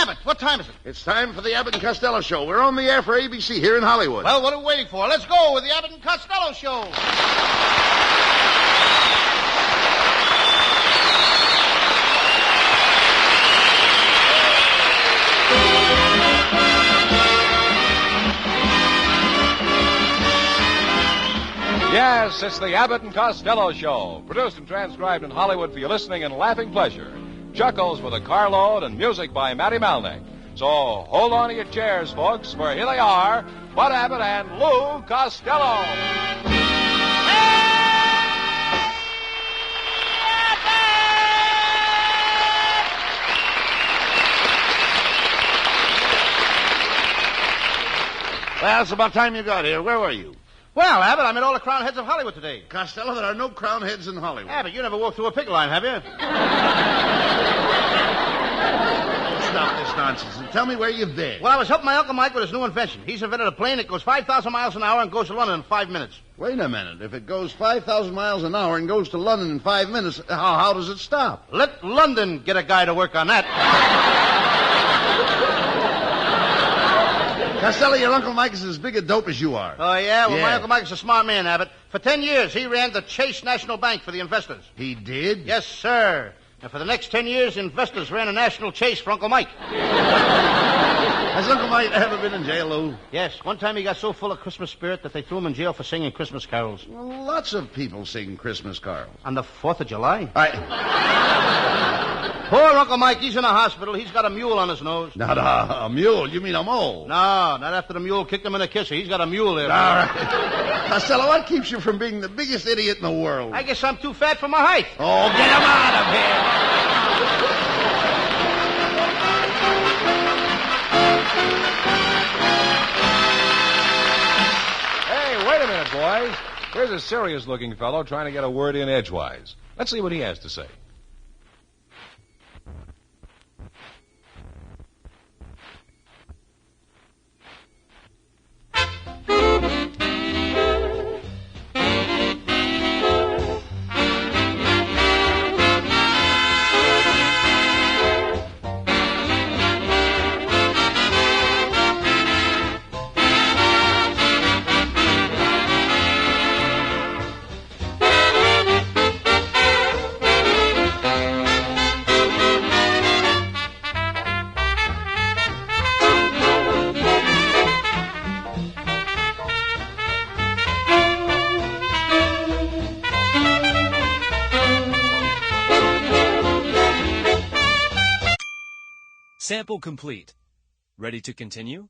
Abbott, what time is it? It's time for the Abbott and Costello Show. We're on the air for ABC here in Hollywood. Well, what are we waiting for? Let's go with the Abbott and Costello Show. Yes, it's the Abbott and Costello Show, produced and transcribed in Hollywood for your listening and laughing pleasure. Chuckles with a carload and music by Matty Malnick. So hold on to your chairs, folks, for here they are, Bud Abbott and Lou Costello. Well, it's about time you got here. Where were you? Well, Abbott, I met all the crown heads of Hollywood today. Costello, there are no crown heads in Hollywood. Abbott, you never walked through a picket line, have you? Stop this nonsense and tell me where you've been. Well, I was helping my Uncle Mike with his new invention. He's invented a plane that goes 5,000 miles an hour and goes to London in 5 minutes. Wait a minute. If it goes 5,000 miles an hour and goes to London in 5 minutes, how does it stop? Let London get a guy to work on that. Costello, your Uncle Mike is as big a dope as you are. Oh, yeah? Well, Yeah. my Uncle Mike is a smart man, Abbott. For 10 years, he ran the Chase National Bank for the investors. He did? Yes, sir. And for the next 10 years, the investors ran a national chase for Uncle Mike. Has Uncle Mike ever been in jail, Lou? Yes. One time he got so full of Christmas spirit that they threw him in jail for singing Christmas carols. Well, lots of people sing Christmas carols. On the 4th of July? I... Poor Uncle Mike, he's in a hospital. He's got a mule on his nose. Not a mule. You mean a mole? No, not after the mule kicked him in the kisser. He's got a mule there. All right. Costello, what keeps you from being the biggest idiot in the world? I guess I'm too fat for my height. Oh, get him out of here. Hey, wait a minute, boys. Here's a serious-looking fellow trying to get a word in edgewise. Let's see what he has to say. Sample complete. Ready to continue?